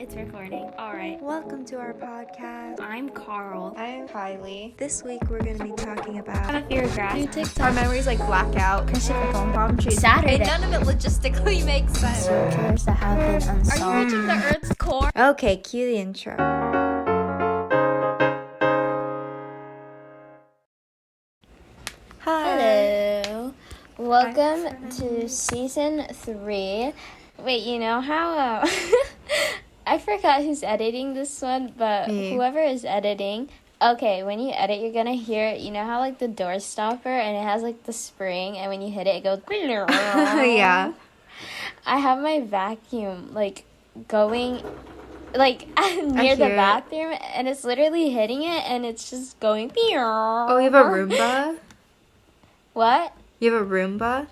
It's recording. All right. Welcome to our podcast. I'm Carl. I'm Kylie. This week we're going to be talking about I'm a fear of grass. New TikTok. Our memories like blackout. Pacific palm trees. Saturday. And none of it logistically makes sense. Structures that have been unsolved. Are you reaching the Earth's core? Okay, cue the intro. Hi. Hello. Welcome to season 3. Wait, you know how I forgot who's editing this one, but Me. whoever is editing, okay, when you edit, you're gonna hear, you know how like the door stopper and it has like the spring, and when you hit it, it goes. Yeah. I have my vacuum like going like near the hear it. bathroom, and it's literally hitting it, and it's just going. Oh, you have a Roomba? What? You have a Roomba?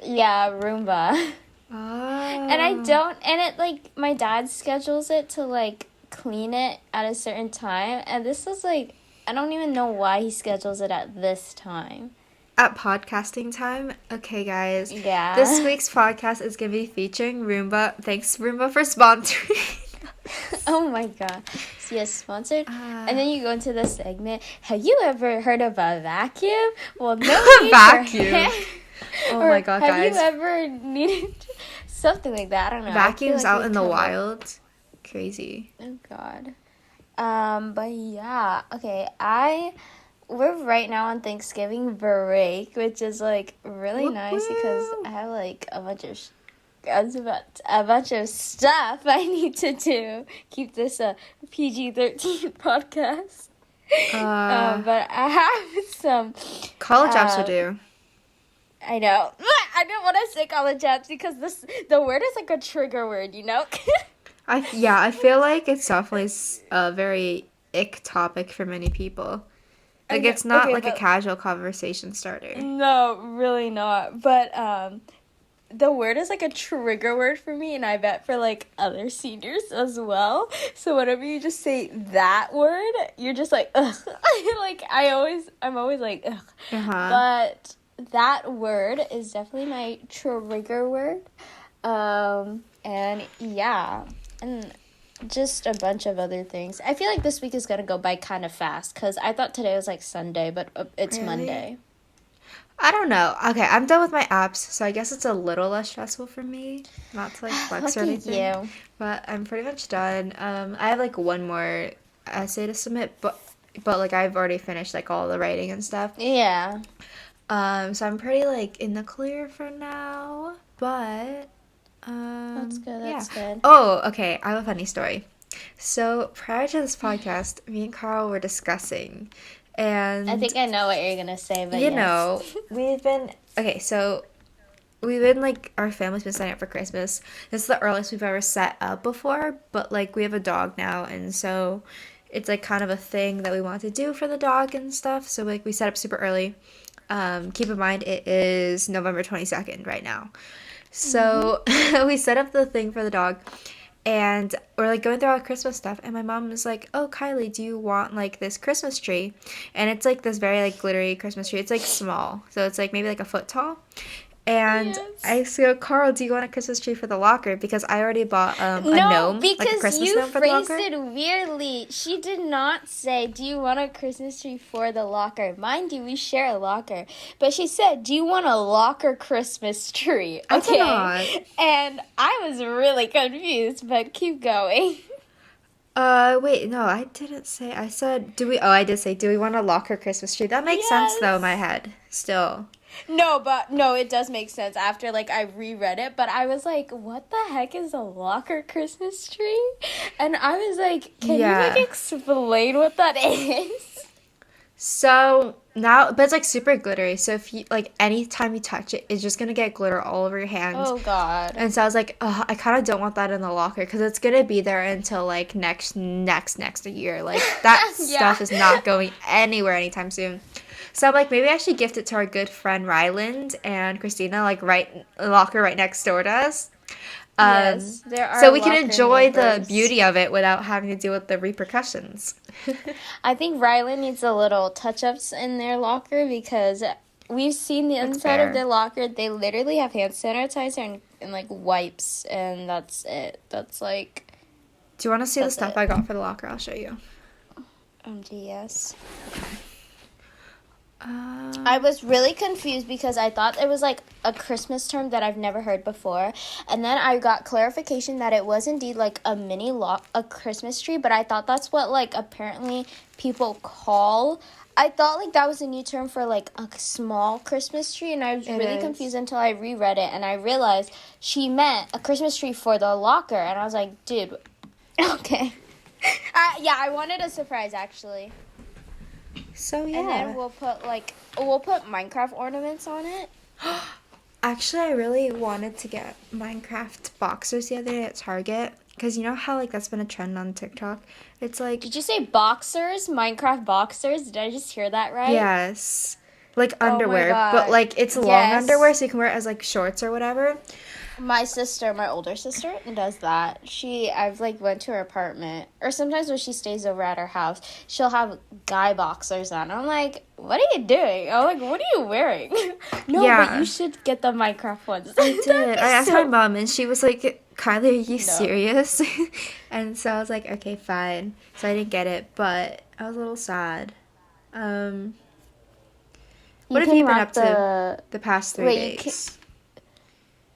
Yeah, Roomba. Oh. And I don't, and it like my dad schedules it to like clean it at a certain time, and this is like I don't even know why he schedules it at this time. At podcasting time? Okay, guys. Yeah. This week's podcast is going to be featuring Roomba. Thanks, Roomba, for sponsoring. Oh my god. So yes, sponsored. And then you go into the segment. Have you ever heard of a vacuum? Well, no need for Vacuum. hand- Oh Or my god, have guys. you ever needed something like that? I don't know. I feel Vacuums like out we in the covered- wild. Crazy. Oh god. But yeah, okay. We're right now on Thanksgiving break, which is like really nice because I have like a bunch of stuff I need to do. Keep this a PG-13 podcast. But I have some College apps will do. I know. I don't want to say college apps because the word is like a trigger word, you know? I feel like it's definitely a very ick topic for many people. Like, it's not Okay, like a but- casual conversation starter. No, really not. But the word is like a trigger word for me, and I bet for like other seniors as well. So whenever you just say that word, you're just like ugh. Like I'm always like ugh. Uh-huh. But that word is definitely my trigger word. And yeah, and just a bunch of other things. I feel like this week is gonna go by kind of fast because I thought today was like Sunday, but it's Really? Monday. I don't know. Okay, I'm done with my apps, so I guess it's a little less stressful for me. Not to like flex or Lucky anything. you. But I'm pretty much done. I have like one more essay to submit, but like I've already finished like all the writing and stuff. Yeah. So I'm pretty like in the clear for now. But That's good. That's good. Oh, okay. I have a funny story. So prior to this podcast, me and Carl were discussing, and I think I know what you're gonna say, but you yes. know, we've been like our family's been setting up for Christmas. This is the earliest we've ever set up before, but like we have a dog now, and so it's like kind of a thing that we want to do for the dog and stuff. So like we set up super early. Keep in mind it is November 22nd right now. So we set up the thing for the dog, and we're like going through all the Christmas stuff, and my mom was like, "Oh, Kylie, do you want like this Christmas tree?" And it's like this very like glittery Christmas tree. It's like small, so it's like maybe like a foot tall. And Yes. I said, "Carl, do you want a Christmas tree for the locker?" Because I already bought a No, gnome, like a because Christmas you gnome for the phrased locker. it weirdly. She did not say, "Do you want a Christmas tree for the locker?" Mind you, we share a locker, but she said, "Do you want a locker Christmas tree?" I did Okay, not. and I was really confused. But keep going. Wait, no, I didn't say. I said, I did say, "Do we want a locker Christmas tree?" That makes sense though in my head. Still. No, it does make sense after like I reread it, but I was like, what the heck is a locker Christmas tree? And I was like, can you Yeah. like explain what that is? So now, but it's like super glittery. So if you like anytime you touch it, it's just gonna get glitter all over your hands. Oh god. And so I was like, oh, I kind of don't want that in the locker because it's gonna be there until like next year. Like that Yeah. stuff is not going anywhere anytime soon. So I'm like, maybe I should gift it to our good friend Ryland and Christina, like a locker right next door to us. Yes, there are So we can locker enjoy the neighbors. beauty of it without having to deal with the repercussions. I think Rylan needs a little touch-ups in their locker because we've seen the That's inside fair. of their locker. They literally have hand sanitizer and like wipes, and that's it. That's like Do you want to see the That's stuff it. I got for the locker? I'll show you. Yes. Um, I was really confused because I thought it was like a Christmas term that I've never heard before. And then I got clarification that it was indeed like a a Christmas tree, but I thought that's what like apparently people call. I thought like that was a new term for like a small Christmas tree, and I was really confused until I reread it and I realized she meant a Christmas tree for the locker, and I was like, dude, okay. Yeah, I wanted a surprise actually. So yeah. And then we'll put Minecraft ornaments on it. Actually, I really wanted to get Minecraft boxers the other day at Target. Because you know how, like, that's been a trend on TikTok? It's like... Did you say boxers? Minecraft boxers? Did I just hear that right? Yes. Like, Oh my underwear. God. But, like, it's long Yes. underwear, so you can wear it as, like, shorts or whatever. My older sister, does that. I've, like, went to her apartment. Or sometimes when she stays over at her house, she'll have guy boxers on. I'm like, what are you doing? I'm like, what are you wearing? No, Yeah. but you should get the Minecraft ones. I did. I asked my mom, and she was like, Kylie, are you No. serious? And so I was like, okay, fine. So I didn't get it, but I was a little sad. What have you been up to the past 3 days?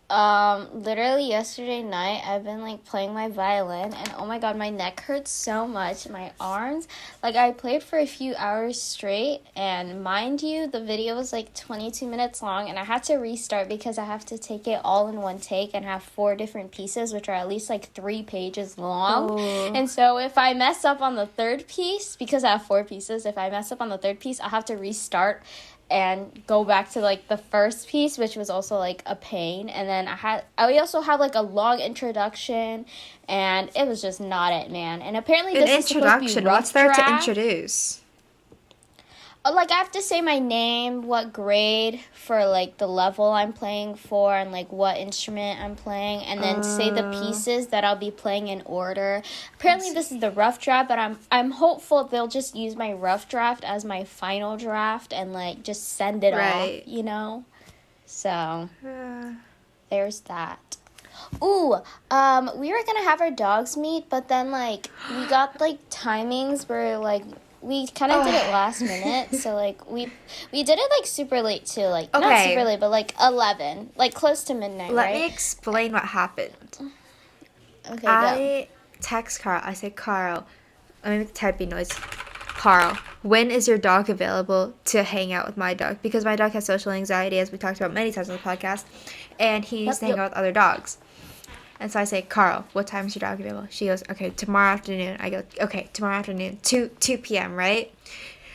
Literally yesterday night, I've been, like, playing my violin, and oh my god, my neck hurts so much, my arms, like, I played for a few hours straight, and mind you, the video was, like, 22 minutes long, and I had to restart because I have to take it all in one take and have 4 different pieces, which are at least, like, 3 pages long, and so if I mess up on the 3rd piece, because I have 4 pieces, if I mess up on the 3rd piece, I'll have to restart and go back to like the first piece, which was also like a pain. And then I also have like a long introduction, and it was just not it, man. And apparently this is supposed to be rough What's there draft. to introduce? Like, I have to say my name, what grade for, like, the level I'm playing for, and, like, what instrument I'm playing, and then say the pieces that I'll be playing in order. Apparently, this is the rough draft, but I'm hopeful they'll just use my rough draft as my final draft and, like, just send it off, you know? So, there's that. Ooh, we were gonna have our dogs meet, but then, like, we got, like, timings where, like, we kind of did it last minute, so, like, we did it, like, super late, too. Like, not super late, but, like, 11. Like, close to midnight, Let right? me explain what happened. Okay, I text Carl. I say, Carl, let me make the typing noise. Carl, when is your dog available to hang out with my dog? Because my dog has social anxiety, as we talked about many times on the podcast, and he needs to hang out with other dogs. And so I say, Carl, what time is your dog available? She goes, okay, tomorrow afternoon. I go, okay, tomorrow afternoon, 2 p.m., right?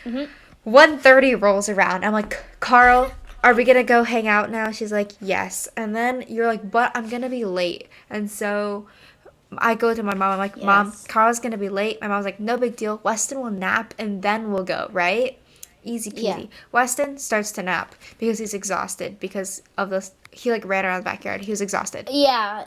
1:30 rolls around. I'm like, Carl, are we going to go hang out now? She's like, yes. And then you're like, but I'm going to be late. And so I go to my mom. I'm like, Mom, Carl's going to be late. My mom's like, no big deal. Weston will nap, and then we'll go, right? Easy peasy. Yeah. Weston starts to nap because he's exhausted because of this. He, like, ran around the backyard. He was exhausted. Yeah.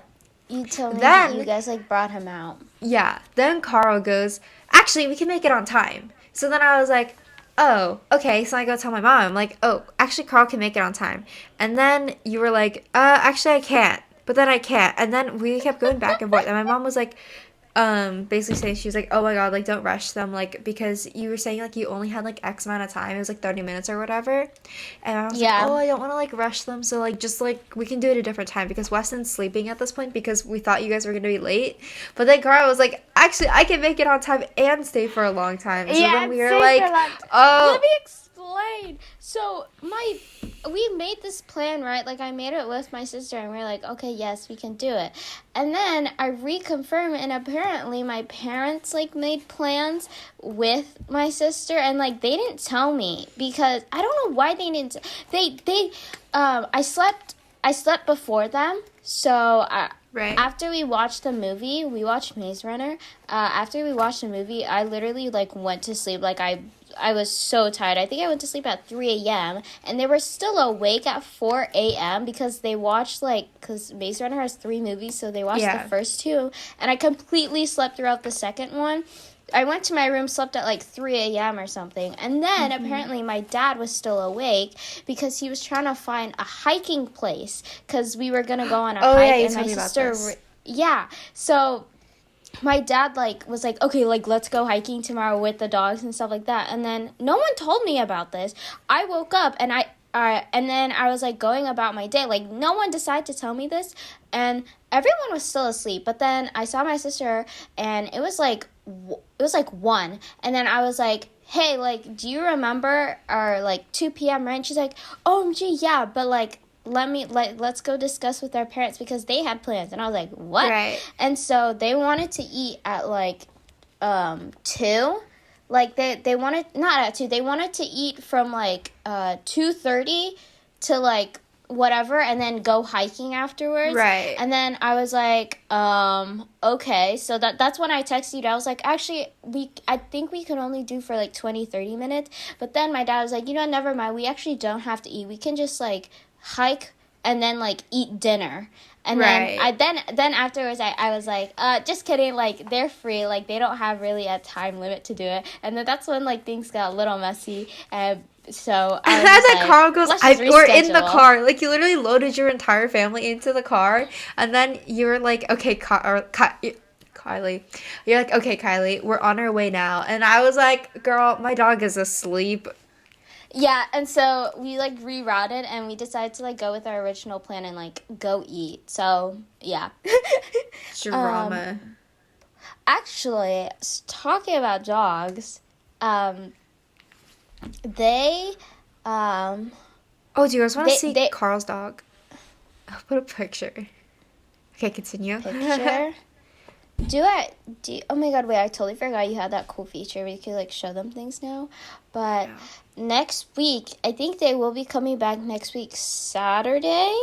You told me that you guys, like, brought him out. Yeah. Then Carl goes, actually, we can make it on time. So then I was like, oh, okay. So I go tell my mom. I'm like, oh, actually, Carl can make it on time. And then you were like, actually, I can't. But then I can't. And then we kept going back and forth. And my mom was like, basically saying, she was like, oh my god, like, don't rush them, like, because you were saying, like, you only had, like, X amount of time, it was, like, 30 minutes or whatever, and I was like, oh, I don't want to, like, rush them, so, like, just, like, we can do it a different time, because Weston's sleeping at this point, because we thought you guys were gonna be late, but then Cara was like, actually, I can make it on time and stay for a long time, so then we were like, oh. Let me explain. So, we made this plan, right? Like, I made it with my sister, and we were like, okay, yes, we can do it. And then I reconfirmed, and apparently my parents, like, made plans with my sister, and, like, they didn't tell me, because I don't know why they didn't. I slept before them, so Right. After we watched the movie, we watched Maze Runner. After we watched the movie, I literally, like, went to sleep. Like, I was so tired. I think I went to sleep at 3 a.m. And they were still awake at 4 a.m. because they watched, like, because Maze Runner has 3 movies, so they watched the first 2. And I completely slept throughout the second one. I went to my room, slept at, like, 3 a.m. or something. And then, apparently, my dad was still awake because he was trying to find a hiking place because we were going to go on a hike. Yeah, you and told my me about sister, this. yeah. So my dad like was like, okay, like let's go hiking tomorrow with the dogs and stuff like that. And then no one told me about this. I woke up and and then I was like going about my day. Like no one decided to tell me this, and everyone was still asleep. But then I saw my sister, and it was like 1, and then I was like, hey, like, do you remember our like 2 p.m. right? And she's like, OMG, yeah, but like let's go discuss with our parents because they had plans. And I was like, what? Right. And so they wanted to eat at like 2. Like they wanted, not at 2, they wanted to eat from like 2:30 to like whatever, and then go hiking afterwards. Right. And then I was like, okay. So that's when I texted you. I was like, actually, I think we can only do for like 20-30 minutes. But then my dad was like, never mind. We actually don't have to eat. We can just like hike and then like eat dinner. And Right. then afterwards I was like, just kidding, like they're free, like they don't have really a time limit to do it. And then that's when like things got a little messy. So I was And just then like, Carl goes, let's just we're in the reschedule. car. Like, you literally loaded your entire family into the car. And then you were like, okay, Kylie. You're like, okay, Kylie, we're on our way now. And I was like, girl, my dog is asleep. Yeah, and so we like rerouted and we decided to like go with our original plan and like go eat. So yeah. Drama. Actually, talking about dogs, they Oh, do you guys want to see they Carl's dog? I'll put a picture. Okay, continue. picture. Oh my god, wait, I totally forgot you had that cool feature where you could like show them things now. But next week, I think they will be coming back next week Saturday.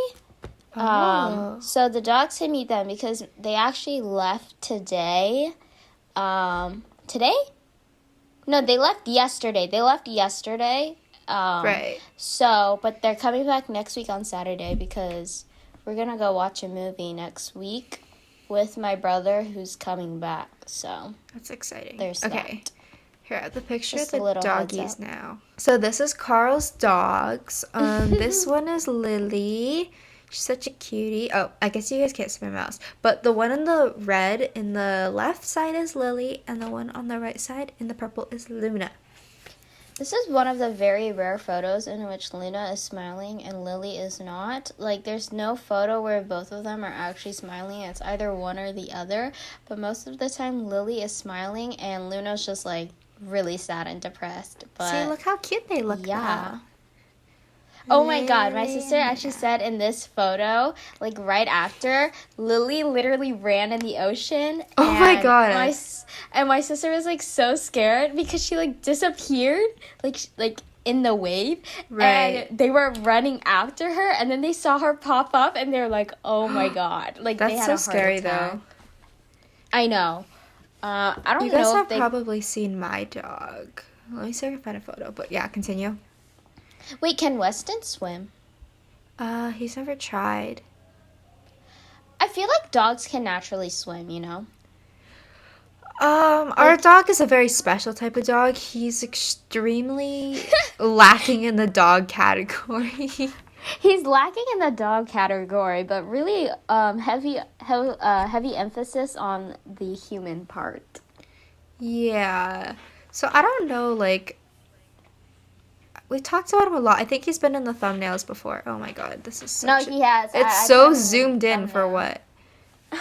Oh. So the dogs can meet them because they actually left today. Today? No, they left yesterday. Right. So, but they're coming back next week on Saturday because we're gonna go watch a movie next week with my brother who's coming back. So That's exciting. there's okay. that. Here, I have the picture Just of a the little heads doggies up. now. So this is Carl's dogs. This one is Lily. She's such a cutie. Oh, I guess you guys can't see my mouse. But the one in the red in the left side is Lily, and the one on the right side in the purple is Luna. This is one of the very rare photos in which Luna is smiling and Lily is not. Like, there's no photo where both of them are actually smiling. It's either one or the other. But most of the time, Lily is smiling and Luna's just, like, really sad and depressed. But See, look how cute they look. yeah. Oh my god, my sister actually said in this photo, like right after, Lily literally ran in the ocean. Oh my and god. my sister was like so scared because she like disappeared, like in the wave. Right. And they were running after her, and then they saw her pop up, and they're like, oh my god. Like, they That's had so a heart scary, attack. though. I know. I don't You know guys if have they... probably seen my dog. Let me see if I can find a photo. But yeah, continue. Wait, can Weston swim? He's never tried. I feel like dogs can naturally swim, you know? Our dog is a very special type of dog. He's extremely lacking in the dog category. He's lacking in the dog category, but really heavy emphasis on the human part. Yeah. So I don't know, like, we talked about him a lot. I think he's been in the thumbnails before. Oh my god, this is such No, he has. It's I so put him in zoomed in for thumbnail. what?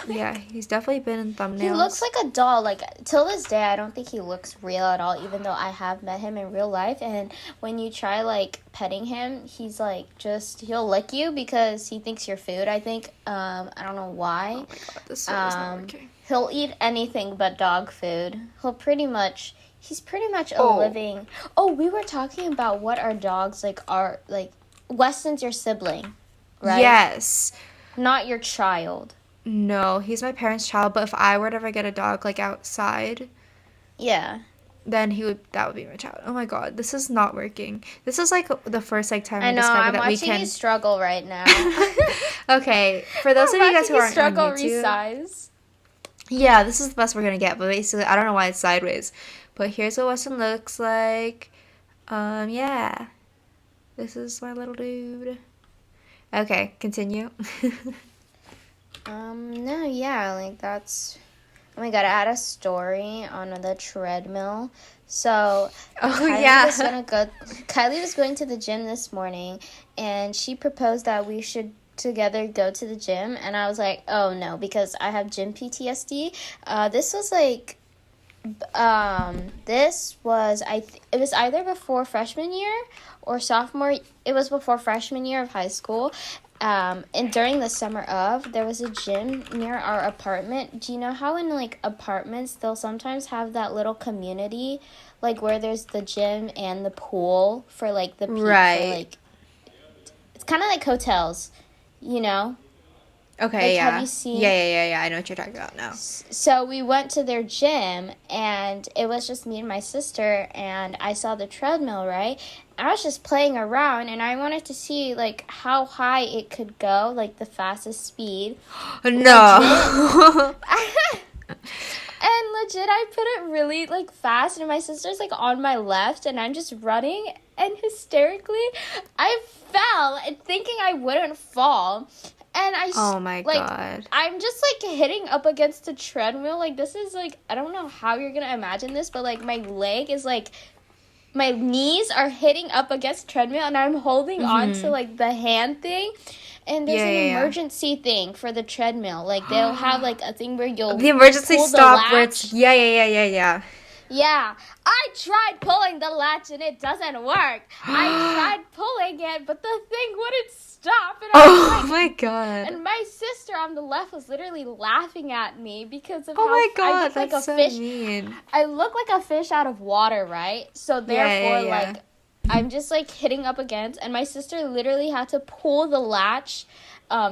Yeah, he's definitely been in thumbnails. He looks like a doll. Like, till this day, I don't think he looks real at all, even though I have met him in real life. And when you try, like, petting him, he's, like, he'll lick you because he thinks you're food, I think. I don't know why. Oh my god, this one is not working. He'll eat anything but dog food. He's pretty much a living... Oh, we were talking about what our dogs, like, are, like... Weston's your sibling, right? Yes. Not your child. No, he's my parents' child, but if I were to ever get a dog, like, outside, Yeah. then that would be my child. Oh my god, this is not working. This is, like, the first, like, time I we know, discovered I'm that we watching can... you struggle right now. Okay, for those of you guys who aren't on YouTube... resize. Yeah, this is the best we're gonna get, but basically, I don't know why it's sideways. But here's what Weston looks like. Yeah. This is my little dude. Okay, continue. No, yeah, like, that's... Oh my god, I had a story on the treadmill. So Kylie was going to the gym this morning, and she proposed that we should together go to the gym, and I was like, oh no, because I have gym PTSD. This was like it was either before freshman year or sophomore. It was before freshman year of high school. And during the summer there was a gym near our apartment. Do you know how in like apartments they'll sometimes have that little community, like where there's the gym and the pool for like the people, Right. like it's kind of like hotels, you know? Okay, Like, yeah. have you seen? Yeah. I know what you're talking about now. So we went to their gym, and it was just me and my sister, and I saw the treadmill, right? I was just playing around, and I wanted to see, like, how high it could go, like, the fastest speed. No. And legit, I put it really, like, fast, and my sister's, like, on my left, and I'm just running, and hysterically, I fell, and thinking I wouldn't fall. And Oh my God. I'm just like hitting up against the treadmill. Like, this is like, I don't know how you're gonna imagine this, but like my leg is like, my knees are hitting up against treadmill, and I'm holding on to like the hand thing. And there's an emergency thing for the treadmill. Like, they'll have like a thing where you'll The emergency pull stop the where latch. it's yeah. Yeah, I tried pulling the latch and it doesn't work. I tried pulling it, but the thing wouldn't stop. And I was like, my God. and my sister on the left was literally laughing at me because of Oh how my I God, look like that's a so fish. mean. I look like a fish out of water, right? So therefore, Yeah. like, I'm just like hitting up against, and my sister literally had to pull the latch,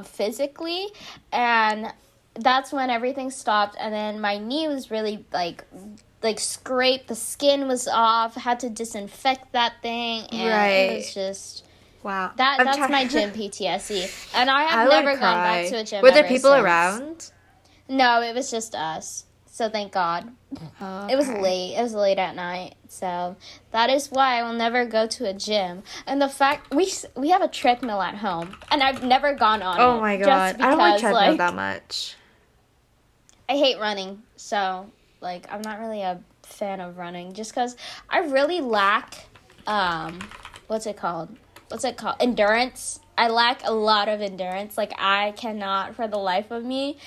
physically, and that's when everything stopped. And then my knee was really like scraped, the skin was off, had to disinfect that thing, and it was just Wow. that's my gym PTSD. And I have would never gone cry. back to a gym. Were there ever people since. around? No, it was just us. So thank God. Okay. It was late. It was late at night. So that is why I will never go to a gym. And the fact we have a treadmill at home, and I've never gone on it. Oh my God. Just because, I don't like treadmill like, that much. I hate running. So, like, I'm not really a fan of running, just because I really lack, what's it called? Endurance. I lack a lot of endurance. Like, I cannot, for the life of me,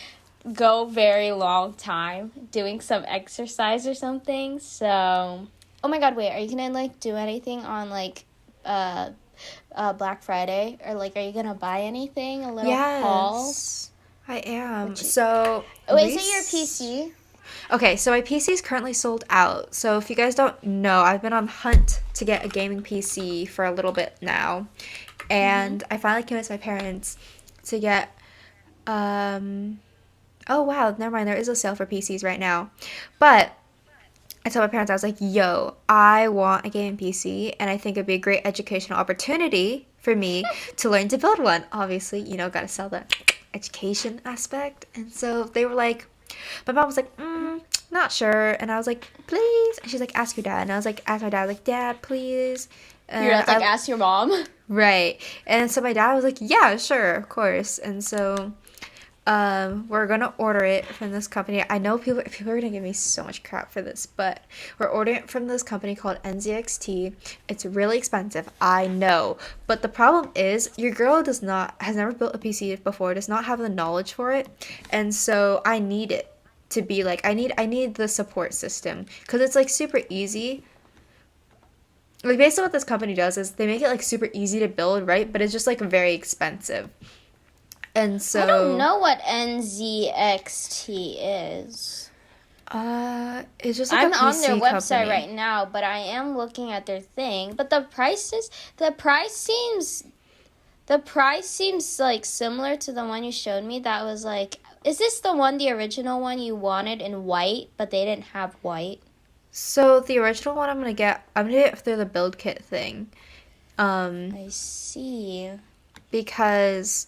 go very long time doing some exercise or something. So, oh my God, wait, are you gonna, like, do anything on, like, Black Friday? Or, like, are you gonna buy anything? A little haul? Yes, I am. So, Wait, is it your PC? Okay, so my PC is currently sold out. So if you guys don't know, I've been on hunt to get a gaming PC for a little bit now. And I finally convinced my parents to get oh wow, never mind, there is a sale for PCs right now. But I told my parents, I was like, yo, I want a gaming PC, and I think it'd be a great educational opportunity for me to learn to build one. Obviously, you know, gotta sell the education aspect. And so they were like, my mom was like, not sure. And I was like, please. And she's like, ask your dad. And I was like, ask my dad. I was like, Dad, please. And You're like, ask your mom? Right. And so my dad was like, yeah, sure, of course. And so we're gonna order it from this company. I know people are gonna give me so much crap for this, but we're ordering it from this company called NZXT. It's really expensive, I know, but the problem is your girl has never built a PC before, does not have the knowledge for it, and so I need it to be like, I need the support system, because it's like super easy. Like, basically what this company does is they make it like super easy to build, right? But it's just like very expensive. And so I don't know what NZXT is. It's just like I'm a on PC their website company. right now, but I am looking at their thing. But the price seems like similar to the one you showed me. That was like, is this the original one you wanted in white, but they didn't have white? So the original one I'm gonna get through the build kit thing. I see. Because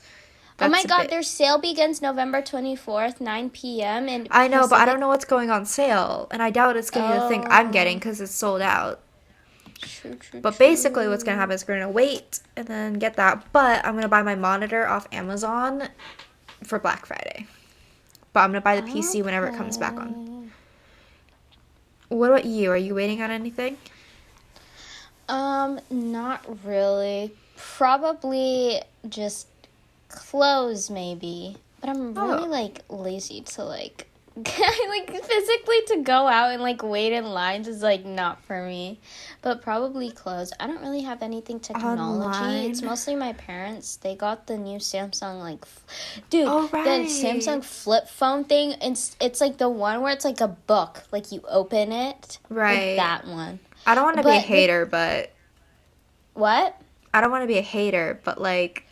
oh my God, their sale begins November 24th, 9 p.m. And I know, but I don't know what's going on sale, and I doubt it's gonna be the thing I'm getting Oh. because it's sold out. True. But basically, what's gonna happen is we're gonna wait and then get that. But I'm gonna buy my monitor off Amazon for Black Friday. but I'm gonna buy the PC whenever it comes back on. What about you? Are you waiting on anything? Not really. Probably just clothes, maybe. But I'm really, like, lazy to, like, like, physically to go out and, like, wait in lines is, like, not for me. But probably clothes. I don't really have anything technology. Online? It's mostly my parents. They got the new Samsung, like, dude, Oh, right. the Samsung flip phone thing. It's, like, the one where it's, like, a book. Like, you open it. Right. Like, that one. I don't want to be a But hater, but... What? I don't want to be a hater, but, like...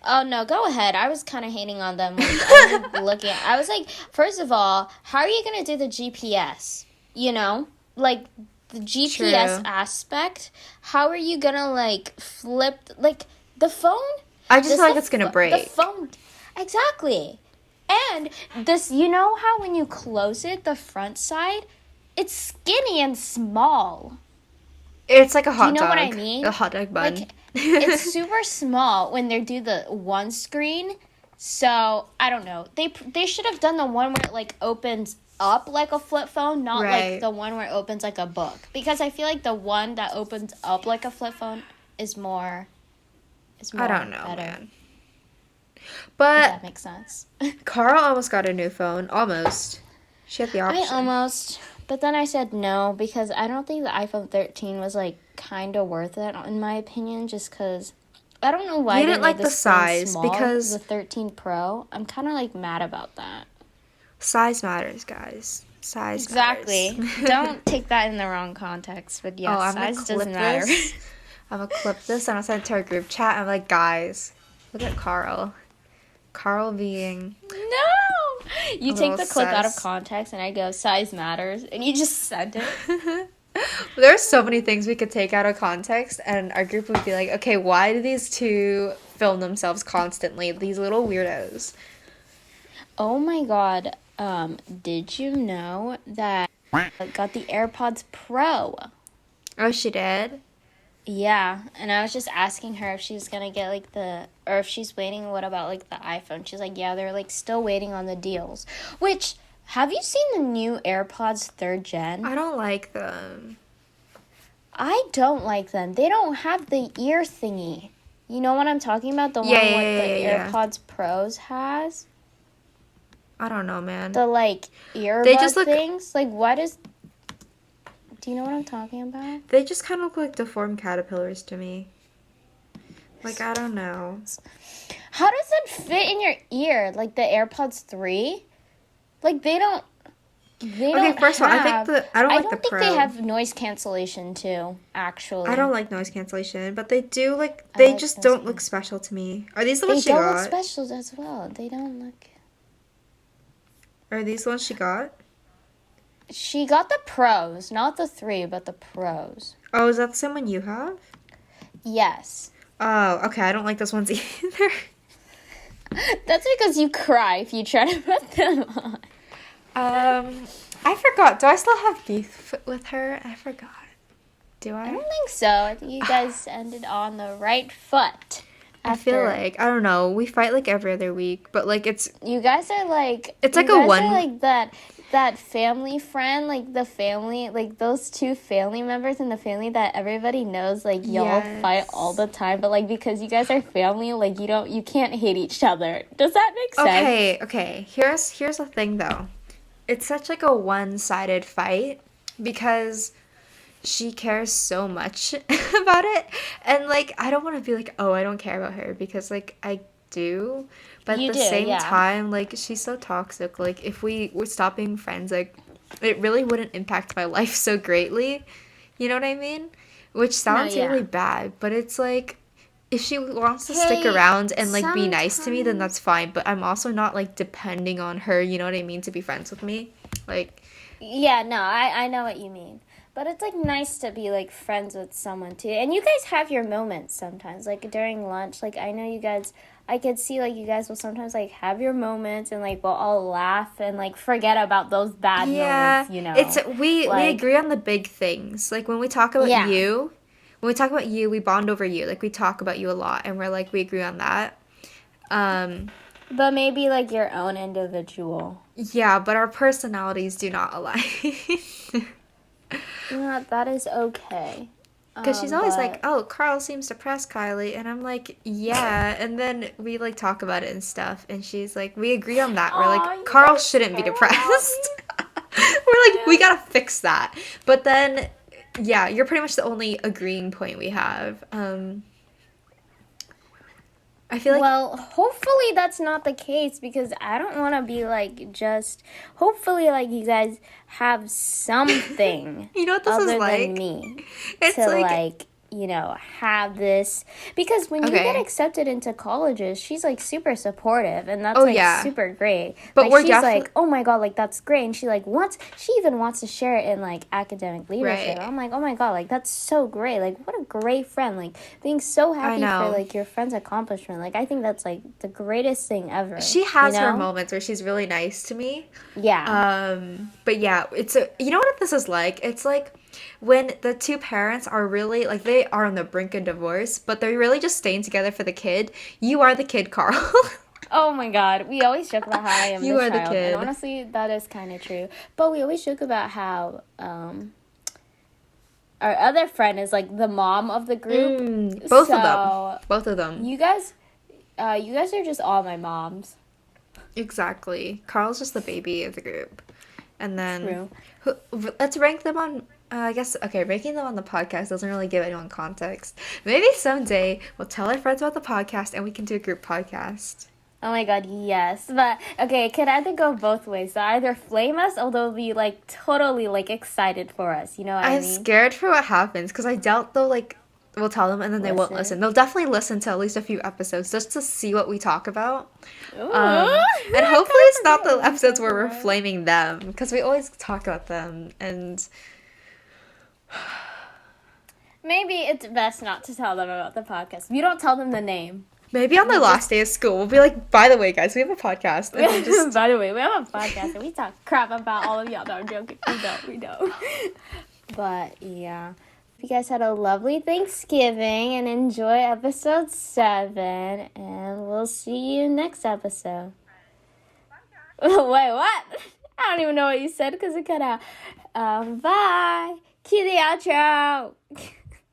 Oh, no, go ahead. I was kind of hating on them. Like, I was looking at, I was like, first of all, how are you going to do the GPS? You know? Like, the GPS aspect, how are you going to, like, flip, like, the phone? I just feel like it's going to break. The phone, exactly. And this, you know how when you close it, the front side, it's skinny and small. It's like a hot dog. Do you know what I mean? A hot dog bun. Like, it's super small when they do the one screen. So, I don't know. They should have done the one where it, like, opens up like a flip phone, not like the one where it opens like a book. Because I feel like the one that opens up like a flip phone is more I don't know, better. man. If But that makes sense. Carl almost got a new phone. Almost. She had the option. I almost, but then I said no because I don't think the iPhone 13 was, like, kind of worth it, in my opinion, just because I don't know why You they didn't made like the size small, because the 13 Pro. I'm kind of, like, mad about that. size matters, guys. Size Exactly. matters. Don't take that in the wrong context, but yes, I'm size gonna doesn't clip matter. this. I'm gonna clip this and I'll send it to our group chat. I'm like, guys, look at Carl. Carl being... No! You A take little the clip out of sus. context and I go, size matters, and you just send it. There's so many things we could take out of context, and our group would be like, okay, why do these two film themselves constantly? These little weirdos. Oh my god, did you know that I got the AirPods Pro? Oh, she did? Yeah, and I was just asking her if she's gonna get, like, or if she's waiting, what about, like, the iPhone? She's like, yeah, they're, like, still waiting on the deals. Which, have you seen the new AirPods 3rd gen? I don't like them. I don't like them. They don't have the ear thingy. You know what I'm talking about? The one Yeah, what yeah, the yeah. AirPods Pros has? I don't know, man. The, like, earbud They just look- things? Like, what is... Do you know what I'm talking about? They just kind of look like deformed caterpillars to me. Like, I don't know. How does it fit in your ear? Like, the AirPods 3? Like, they don't... Okay, first of all, I don't like the think Pro. they have noise cancellation, too, actually. I don't like noise cancellation, but they do, like, I they like just noise don't look special to me. Are these the They ones she don't look got? special as well. They don't look... Are these the ones she got? She got the Pros, not the 3, but the Pros. Oh, is that the same one you have? Yes. Oh, okay, I don't like those ones either. That's because you cry if you try to put them on. I forgot. Do I still have beef with her? I forgot. Do I I? don't think so. I think you guys ended on the right foot. I feel like, I don't know, we fight like every other week, but like it's... You guys are like... It's like you a guys one... are like that family friend, like the family, like those two family members in the family that everybody knows, like y'all fight all the time, but like because you guys are family, like you can't hate each other. Does that make sense? Okay. Here's the thing though. It's such like a one-sided fight because she cares so much about it, and like I don't want to be like, oh, I don't care about her, because like I do, but at the same time, like she's so toxic. Like if we would stop being friends, like it really wouldn't impact my life so greatly, you know what I mean? Which sounds really bad, but it's like if she wants to stick around and like be nice to me, then that's fine, but I'm also not like depending on her, you know what I mean, to be friends with me. Like yeah, no, I know what you mean. But it's, like, nice to be, like, friends with someone, too. And you guys have your moments sometimes. Like, during lunch, like, I know you guys... I could see, like, you guys will sometimes, like, have your moments and, like, we'll all laugh and, like, forget about those bad moments, you know? We agree on the big things. Like, when we talk about you... When we talk about you, we bond over you. Like, we talk about you a lot, and we're, like, we agree on that. But maybe like your own individual. Yeah, but our personalities do not align. Yeah, that is okay. Because she's always like, But oh, Carl seems depressed, Kylie. And I'm like, yeah. And then we like talk about it and stuff. And she's like, we agree on that. We're aw, like, you Carl guys shouldn't be care about depressed. me. We're like, we Yeah. gotta fix that. But then, yeah, you're pretty much the only agreeing point we have. I feel like, Well, hopefully that's not the case because I don't want to be like just. Hopefully, like you guys have something you know what this is other like? than me It's to like, have this because when you get okay. accepted into colleges, she's like super supportive and that's Oh, like yeah. super great. But Like we're she's definitely, like, oh my god, like that's great, and she even wants to share it in like academic leadership. right. I'm like, oh my god, like that's so great. Like what a great friend. Like being so I happy for know. like your friend's accomplishment. Like I think that's like the greatest thing ever. She You has her know? moments where she's really nice to me. Yeah. But yeah, you know what this is like? It's like when the two parents are really like they are on the brink of divorce, but they're really just staying together for the kid. You are the kid, Carl. Oh my god, we always joke about how I am You the are the child, and kid. honestly, that is kind of true. But we always joke about how our other friend is like the mom of the group. Both of them. So Both of them. you guys are just all my moms. Exactly. Carl's just the baby of the group. And then True. let's rank them on I guess okay, ranking them on the podcast doesn't really give anyone context. Maybe someday we'll tell our friends about the podcast and we can do a group podcast. Oh my god, yes. But okay, it could either go both ways. So either flame us or they'll be like totally like excited for us. You know what I I'm mean? scared for what happens because I doubt they'll like we'll tell them and then they won't Listen. listen. They'll definitely listen to at least a few episodes just to see what we talk about. Ooh. And hopefully it's not the episodes where we're flaming them because we always talk about them and Maybe it's best not to tell them about the podcast. You don't tell them the name. maybe on the last day of school we'll be like, by the way, guys, we have a podcast. And we'll just By the way, we have a podcast and we talk crap about all of y'all. No, I'm joking. We don't. But yeah. You guys had a lovely Thanksgiving and enjoy episode 7. And we'll see you next episode. Wait, what? I don't even know what you said because it cut out. Bye. Cue the outro.